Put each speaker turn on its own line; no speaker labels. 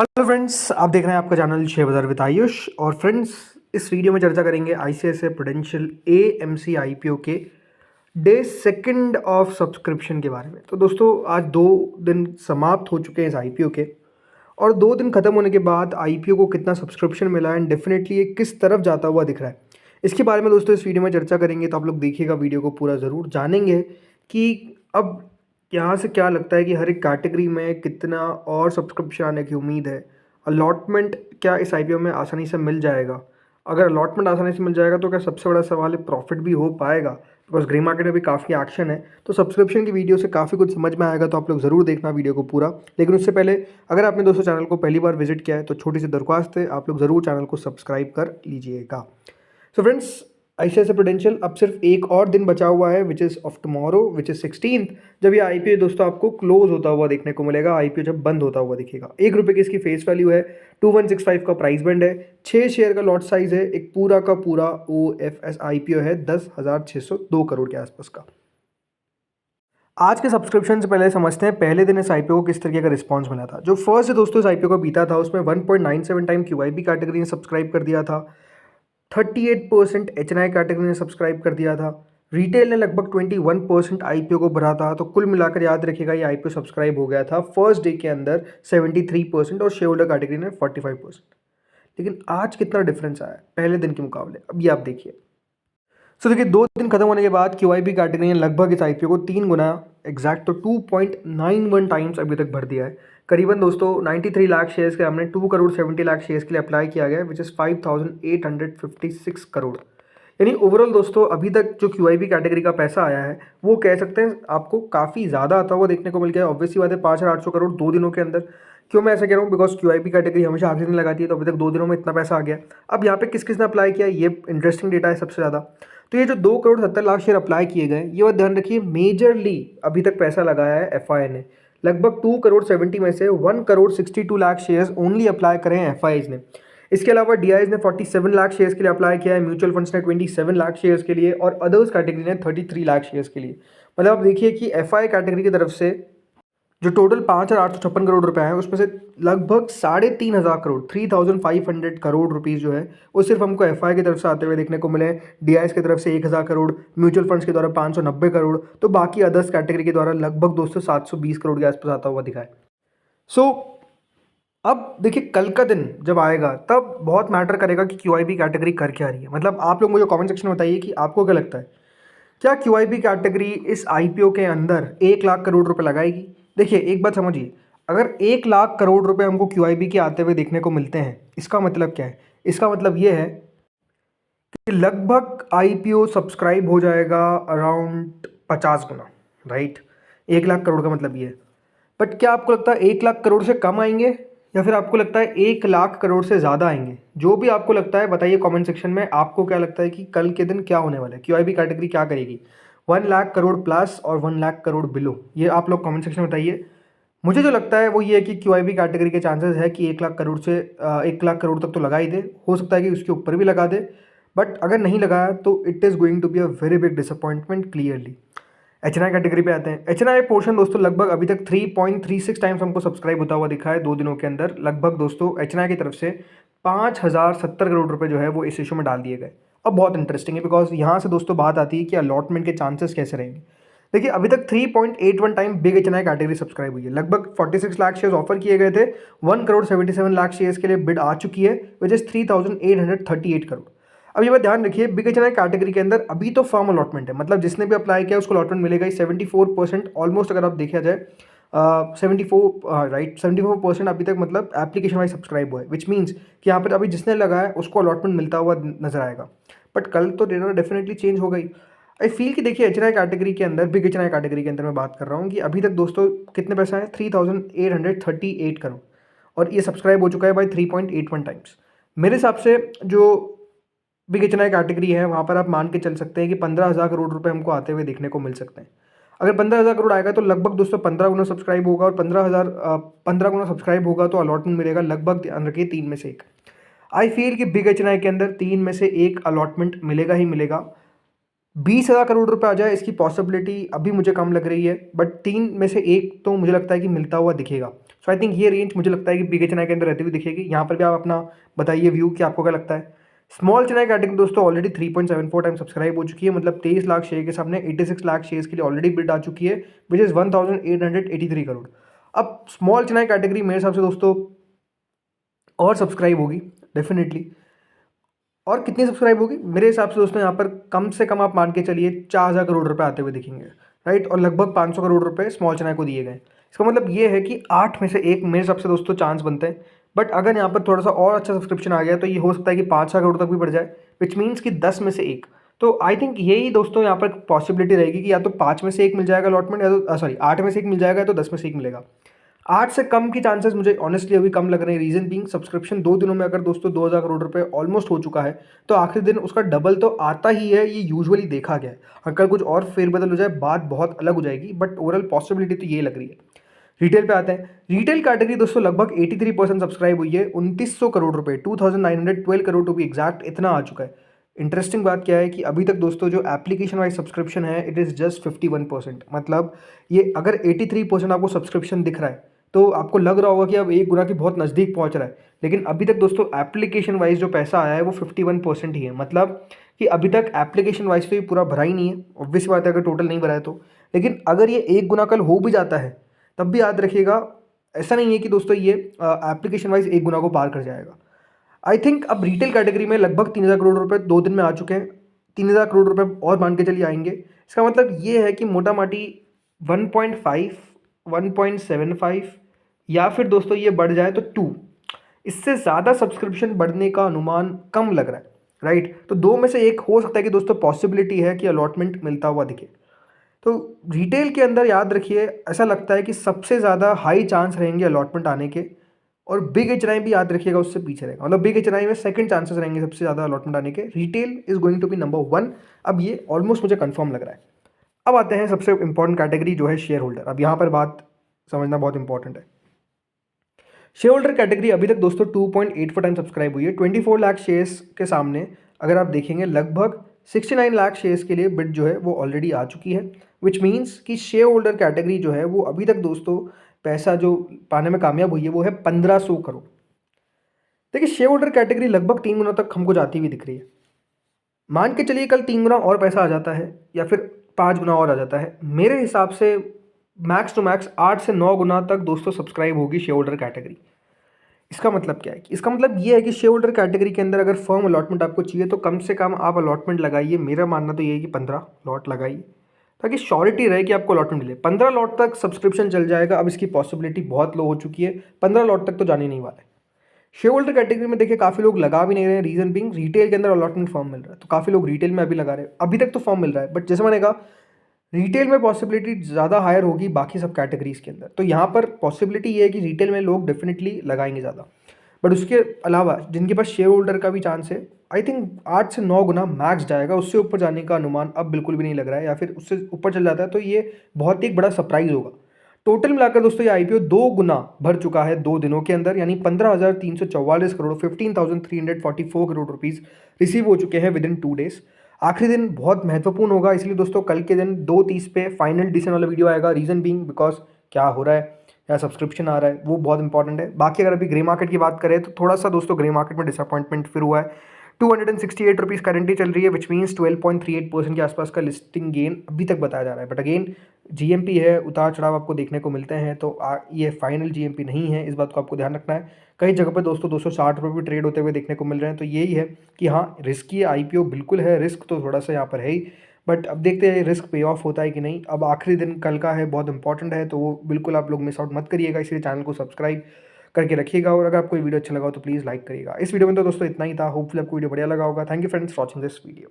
Hello friends, आप देख रहे हैं आपका चैनल शेयर बाजार विद आयुष। और फ्रेंड्स, इस वीडियो में चर्चा करेंगे आईसीआईसीआई प्रूडेंशियल एएमसी आईपीओ के डे सेकंड ऑफ सब्सक्रिप्शन के बारे में। तो दोस्तों, आज 2 दिन समाप्त हो चुके हैं इस आईपीओ के, और 2 दिन खत्म होने के बाद आईपीओ को कितना सब्सक्रिप्शन मिला एंड डेफिनेटली ये किस तरफ जाता हुआ दिख रहा है, इसके बारे में दोस्तों इस वीडियो में चर्चा करेंगे। तो आप लोग देखिएगा वीडियो को पूरा, ज़रूर जानेंगे कि अब यहाँ से क्या लगता है कि हर एक कैटेगरी में कितना और सब्सक्रिप्शन आने की उम्मीद है। अलॉटमेंट क्या इस आईपीओ में आसानी से मिल जाएगा? अगर अलॉटमेंट आसानी से मिल जाएगा तो क्या सबसे बड़ा सवाल है प्रॉफिट भी हो पाएगा? बिकॉज ग्रे मार्केट में भी काफ़ी एक्शन है, तो सब्सक्रिप्शन की वीडियो से काफ़ी कुछ समझ में आएगा। तो आप लोग ज़रूर देखना वीडियो को पूरा। लेकिन उससे पहले अगर आपने दोस्तों चैनल को पहली बार विजिट किया है तो छोटी सी दरख्वास्त है, आप लोग ज़रूर चैनल को सब्सक्राइब कर लीजिएगा। सो फ्रेंड्स, आईसीआईसीआई प्रूडेंशियल अब सिर्फ एक और दिन बचा हुआ है, which is of tomorrow, which is 16th, जब ये आईपीओ दोस्तों आपको क्लोज होता हुआ देखने को मिलेगा। आईपीओ जब बंद होता हुआ दिखेगा। ₹1 की इसकी फेस वैल्यू है, 2165 का प्राइस बैंड है, 6 शेयर का लॉट साइज है, एक पूरा का पूरा ओएफएस आईपीओ है 10,602 करोड़ के आसपास का। आज के सब्सक्रिप्शन से पहले समझते हैं पहले दिन इस आईपीओ को किस तरीके का रिस्पांस मिला था। जो फर्स्ट दोस्तों इस आईपीओ को बीता था उसमें 1.97 टाइम क्यूआईबी कैटेगरी ने सब्सक्राइब कर दिया था, 38% एचएनआई कैटेगरी ने सब्सक्राइब कर दिया था, रिटेल ने लगभग 21% आईपीओ को भरा था। तो कुल मिलाकर याद रखिएगा ये आईपीओ सब्सक्राइब हो गया था फर्स्ट डे के अंदर 73% और शेयर होल्डर कैटेगरी ने 45%। लेकिन आज कितना डिफरेंस आया है पहले दिन के मुकाबले, अब ये आप देखिए। सो देखिए, 2 दिन खत्म होने के बाद क्यूआईबी कैटेगरी ने लगभग इस आईपीओ को 3 गुना एग्जैक्ट तो 2.91 टाइम्स अभी तक भर दिया है। करीबन दोस्तों 93 लाख शेयर्स के हमने 2 करोड़ 70 लाख शेयर्स के लिए अप्लाई किया गया, विच इज़ 5,856 करोड़। यानी ओवरऑल दोस्तों अभी तक जो क्यूआईबी कैटेगरी का पैसा आया है वो कह सकते हैं आपको काफ़ी ज़्यादा आता हुआ देखने को मिल गया है। ऑब्वियसली बात है, 5,800 करोड़ 2 दिनों के अंदर। क्यों मैं ऐसा कह रहा हूँ? बिकॉज क्यूआईबी कैटेगरी हमेशा आखिरी दिन लगाती है, तो अभी तक 2 दिनों में इतना पैसा आ गया। अब यहाँ पे किस किस ने अप्लाई किया, ये इंटरेस्टिंग डेटा है सबसे ज़्यादा। तो ये जो 2 करोड़ 70 लाख शेयर अप्लाई किए गए, ये बात ध्यान रखिए, मेजरली अभी तक पैसा लगाया है एफआई ने। लगभग 2 करोड़ 70 में से 1 crore 62 lakh shares only apply करें हैं एफआईज ने। इसके अलावा डीआईज ने 47 लाख शेयर्स के लिए अप्लाई किया है, म्यूचुअल फंड्स ने 27 लाख शेयर्स के लिए, और अदर्स कैटेगरी ने 33 लाख शेयर्स के लिए। मतलब आप देखिए कि एफआई कैटेगरी की तरफ से जो टोटल 5,856 करोड़ रुपए है उसमें से लगभग 3,500 करोड़ 3,500 करोड़ रुपीज़ जो है वो सिर्फ हमको एफआई की तरफ से आते हुए देखने को मिले। डीआईएस की तरफ से 1,000 करोड़, म्यूचुअल फंड्स के द्वारा 590 करोड़, तो बाकी अदर्स कैटेगरी के द्वारा लगभग दोस्तों 720 करोड़ के आसपास आता हुआ दिखा है। सो अब देखिए, कल का दिन जब आएगा तब बहुत मैटर करेगा कि क्यूआईबी कैटेगरी कर क्या रही है। मतलब आप लोग मुझे कमेंट सेक्शन में बताइए कि आपको क्या लगता है, क्या क्यूआईबी कैटेगरी इस आईपीओ के अंदर 1 लाख करोड़ रुपए लगाएगी? देखिए, एक बात समझिए, अगर 1 लाख करोड़ रुपए हमको क्यूआईबी के आते हुए देखने को मिलते हैं, इसका मतलब क्या है? इसका मतलब ये है कि लगभग आईपीओ सब्सक्राइब हो जाएगा अराउंड 50 गुना, राइट? 1 लाख करोड़ का मतलब ये है। बट क्या आपको लगता है 1 लाख करोड़ से कम आएंगे, या फिर आपको लगता है 1 लाख करोड़ से ज़्यादा आएंगे? जो भी आपको लगता है बताइए कमेंट सेक्शन में। आपको क्या लगता है कि कल के दिन क्या होने वाला है, क्यूआईबी कैटेगरी क्या करेगी? 1 लाख करोड़ प्लस और 1 लाख करोड़ बिलो, ये आप लोग कमेंट सेक्शन में बताइए। मुझे जो लगता है वो ये है कि क्यूआईबी कैटेगरी के चांसेस है कि 1 लाख करोड़ से 1 लाख करोड़ तक तो लगा ही दे, हो सकता है कि उसके ऊपर भी लगा दे। बट अगर नहीं लगाया तो it is going to be a very big disappointment clearly. HNI category पे आते हैं। एचएनआई पोर्शन दोस्तों लगभग अभी तक 3.36 टाइम्स हमको सब्सक्राइब होता हुआ दिखा है 2 दिनों के अंदर। लगभग दोस्तों एचएनआई की तरफ से 5,070 करोड़ रुपए जो है वो इस इशू में डाल दिए गए। अब बहुत इंटरेस्टिंग है, बिकॉज यहाँ से दोस्तों बात आती है कि अलॉटमेंट के चांसेस कैसे रहेंगे। देखिए, अभी तक 3.81 time big HNI category subscribe हुई है। लगभग 46 लाख शेयर्स ऑफर किए गए थे, 1 करोड़ 77 लाख शेयर्स के लिए बिड आ चुकी है, विच इज 3,838 करोड़। अब ये बात ध्यान रखिए, बिग एचएनआई कैटेगरी के अंदर अभी तो फर्म अलॉटमेंट है, मतलब जिसने भी अप्लाई किया उसको अलॉटमेंट मिलेगा ही। 74% ऑलमोस्ट, अगर आप देखा जाए 74, राइट, 74% अभी तक मतलब एप्लीकेशन वाइज सब्सक्राइब हुआ है, विच मीन्स कि यहाँ पर अभी जिसने लगाया है उसको अलॉटमेंट मिलता हुआ नजर आएगा। बट कल तो डेटा डेफिनेटली चेंज हो गई। आई फील कि देखिए, एचएनआई कैटेगरी के अंदर, बिग एचएनआई कैटेगरी के अंदर मैं बात कर रहा हूँ कि अभी तक दोस्तों कितने पैसा है, 3,838 करोड़, और ये सब्सक्राइब हो चुका है बाई 3.81 टाइम्स। मेरे हिसाब से जो बिग एचएनआई कैटेगरी है वहाँ पर आप मान के चल सकते हैं कि 15,000 करोड़ रुपए हमको आते हुए देखने को मिल सकते हैं। अगर 15,000 करोड़ आएगा तो लगभग दोस्तों 15 गुना सब्सक्राइब होगा, और 15 गुना सब्सक्राइब होगा तो अलॉटमेंट मिलेगा लगभग, ध्यान रखिए, 3 में से 1। आई फील कि बिग एचएनआई के अंदर 3 में से 1 अलॉटमेंट मिलेगा ही मिलेगा। 20,000 करोड़ रुपए आ जाए इसकी पॉसिबिलिटी अभी मुझे कम लग रही है, बट 3 में से 1 तो मुझे लगता है कि मिलता हुआ दिखेगा। सो आई थिंक ये रेंज मुझे लगता है कि बिग चेन्नई के अंदर रहती हुई दिखेगी। यहाँ पर भी आप अपना बताइए व्यू कि आपको क्या लगता है। स्मॉल चेन्नई कैटेगरी दोस्तों ऑलरेडी 3.74 टाइम सब्सक्राइब हो चुकी है, मतलब 23 लाख शेयर के सामने 86 लाख शेयर्स के लिए ऑलरेडी बिड आ चुकी है, विच इज़ 1883 करोड़। अब स्मॉल चेन्नई कैटेगरी मेरे हिसाब से दोस्तों और सब्सक्राइब होगी डेफिनेटली। और कितनी सब्सक्राइब होगी मेरे हिसाब से दोस्तों, यहाँ पर कम से कम आप मान के चलिए 4000 करोड़ रुपए आते हुए दिखेंगे, राइट। और लगभग 500 करोड़ रुपए स्मॉल चेन्नई को दिए गए। इसका मतलब ये है कि 8 में से 1 मेरे हिसाब से दोस्तों चांस बनते हैं। बट अगर यहाँ पर थोड़ा सा और अच्छा सब्सक्रिप्शन आ गया तो ये हो सकता है कि 5,000 करोड़ तक भी बढ़ जाए, विच मीन्स कि 10 में से 1। तो आई थिंक यही दोस्तों यहाँ पर पॉसिबिलिटी रहेगी कि या तो 5 में से 1 मिल जाएगा अलॉटमेंट, या तो सॉरी 8 में से 1 मिल जाएगा, या तो 10 में से 1 मिलेगा। 8 से कम की चांसेस मुझे ऑनेस्टली अभी कम लग रहे हैं। रीजन बीइंग सब्सक्रिप्शन 2 दिनों में अगर दोस्तों 2000 करोड़ रुपए ऑलमोस्ट हो चुका है, तो आखिरी दिन उसका डबल तो आता ही है, ये यूजुअली देखा गया है। अगर कुछ और फेरबदल हो जाए बात बहुत अलग हो जाएगी, बट ओवरऑल पॉसिबिलिटी तो ये लग रही है। रिटेल पे आते हैं। रिटेल कैटेगरी दोस्तों लगभग 83% सब्सक्राइब हुई है, 2900 करोड़ रुपए, 2912 करोड़ टू बी एग्जैक्ट, इतना आ चुका है। इंटरेस्टिंग बात क्या है कि अभी तक दोस्तों जो एप्लीकेशन वाइज सब्सक्रिप्शन है इट इज़ जस्ट 51%। मतलब ये अगर 83% आपको सब्सक्रिप्शन दिख रहा है तो आपको लग रहा होगा कि अब 1 गुना के बहुत नज़दीक पहुंच रहा है, लेकिन अभी तक दोस्तों एप्लीकेशन वाइज जो पैसा आया है वो 51% ही है। मतलब कि अभी तक एप्लीकेशन वाइज तो ये पूरा भरा ही नहीं है, ऑब्वियस बात है अगर टोटल नहीं भरा है तो। लेकिन अगर ये 1 गुना कल हो भी जाता है तब भी याद रखिएगा, ऐसा नहीं है कि दोस्तों ये एप्लीकेशन वाइज 1 गुना को पार कर जाएगा। आई थिंक अब रिटेल कैटेगरी में लगभग 3000 करोड़ रुपए 2 दिन में आ चुके हैं। 3000 करोड़ रुपए और मान के चलिए आएंगे। इसका मतलब ये है कि मोटा माटी 1.5, 1.75 या फिर दोस्तों ये बढ़ जाए तो 2, इससे ज़्यादा सब्सक्रिप्शन बढ़ने का अनुमान कम लग रहा है, राइट। तो 2 में से 1 हो सकता है कि दोस्तों पॉसिबिलिटी है कि अलॉटमेंट मिलता हुआ दिखे। तो रिटेल के अंदर याद रखिए ऐसा लगता है कि सबसे ज़्यादा हाई चांस रहेंगे अलॉटमेंट आने के, और बिग एच भी याद रखिएगा उससे पीछे रहेगा। मतलब बिग एच में सेकंड चांसेस रहेंगे सबसे ज़्यादा अलॉटमेंट आने के। Retail is going to be number 1। अब ये ऑलमोस्ट मुझे कंफर्म लग रहा है। अब आते हैं सबसे इंपॉर्टेंट कैटेगरी जो है शेयर होल्डर। अब यहाँ पर बात समझना बहुत इंपॉर्टेंट है। शेयर होल्डर कैटेगरी अभी तक दोस्तों 2.84 टाइम सब्सक्राइब हुई है। 24 लाख शेयर्स के सामने अगर आप देखेंगे लगभग 69 लाख शेयर्स के लिए बिड जो है वो ऑलरेडी आ चुकी है, विच मीन्स कि शेयर होल्डर कैटेगरी जो है वो अभी तक दोस्तों पैसा जो पाने में कामयाब हुई है वो है 1500 करोड़। देखिए शेयर होल्डर कैटेगरी लगभग 3 गुना तक हमको जाती हुई दिख रही है। मान के चलिए कल 3 गुना और पैसा आ जाता है या फिर 5 गुना और आ जाता है, मेरे हिसाब से मैक्स टू मैक्स 8 से 9 गुना तक दोस्तों सब्सक्राइब होगी शेयर होल्डर कैटेगरी। इसका मतलब क्या है? इसका मतलब ये है कि शेयर होल्डर कैटेगरी के अंदर अगर फर्म अलॉटमेंट आपको चाहिए तो कम से कम आप अलॉटमेंट लगाइए। मेरा मानना तो ये है कि 15 लॉट लगाइए ताकि श्योरिटी रहे कि आपको अलॉटमेंट मिले। 15 लॉट तक सब्सक्रिप्शन चल जाएगा। अब इसकी पॉसिबिलिटी बहुत लो हो चुकी है, 15 लॉट तक तो जाने नहीं वाला है। शेयर होल्डर कैटेगरी में देखिए काफ़ी लोग लगा भी नहीं रहे हैं। रीजन बिंग रिटेल के अंदर अलॉटमेंट फॉर्म मिल रहा है तो काफ़ी लोग रिटेल में अभी लगा रहे हैं। अभी तक तो फॉर्म मिल रहा है, बट जैसे मैंने कहा रिटेल में पॉसिबिलिटी ज़्यादा हायर होगी बाकी सब कैटेगरीज के अंदर। तो यहाँ पर पॉसिबिलिटी ये है कि रिटेल में लोग डेफिनेटली लगाएंगे ज़्यादा। बट उसके अलावा जिनके पास शेयर होल्डर का भी चांस है, आई थिंक 8 से 9 गुना मैक्स जाएगा। उससे ऊपर जाने का अनुमान अब बिल्कुल भी नहीं लग रहा है, या फिर उससे ऊपर चल जाता है तो ये बहुत ही एक बड़ा सरप्राइज होगा। टोटल मिलाकर दोस्तों ये आईपीओ 2 गुना भर चुका है 2 दिनों के अंदर, यानी 15,344 करोड़ 15,344 करोड़ रुपीज़ रिसीव हो चुके हैं विद इन 2 डेज। आखिरी दिन बहुत महत्वपूर्ण होगा, इसलिए दोस्तों कल के दिन 2:30 पे फाइनल डिसीजन वाला वीडियो आएगा। रीजन बीइंग बिकॉज क्या हो रहा है या सब्सक्रिप्शन आ रहा है वो बहुत इंपॉर्टेंट है। बाकी अगर अभी ग्रे मार्केट की बात करें तो थोड़ा सा दोस्तों ग्रे मार्केट में डिसअपॉइंटमेंट फिर हुआ है। 268 रुपीज़ करेंटली चल रही है, विच मीन्स 12.38% के आसपास का लिस्टिंग गेन अभी तक बताया जा रहा है। बट अगेन जीएमपी है, उतार चढ़ाव आपको देखने को मिलते हैं, तो ये फाइनल जीएमपी नहीं है, इस बात को आपको ध्यान रखना है। कई जगह पर दोस्तों 260 रुपये भी ट्रेड होते हुए देखने को मिल रहे हैं। तो यही है कि हाँ रिस्की आईपीओ बिल्कुल है, रिस्क तो थोड़ा सा यहाँ पर है ही, बट अब देखते हैं रिस्क पे ऑफ होता है कि नहीं। अब आखिरी दिन कल का है, बहुत इंपॉर्टेंट है, तो वो बिल्कुल आप लोग मिस आउट मत करिएगा। इसलिए चैनल को सब्सक्राइब करके रखिएगा, और अगर आपको वीडियो अच्छा लगा हो तो प्लीज़ लाइक करिएगा। इस वीडियो में तो दोस्तों इतना ही था। होपफुली आपको वीडियो बढ़िया लगा होगा। Thank you friends for watching this video.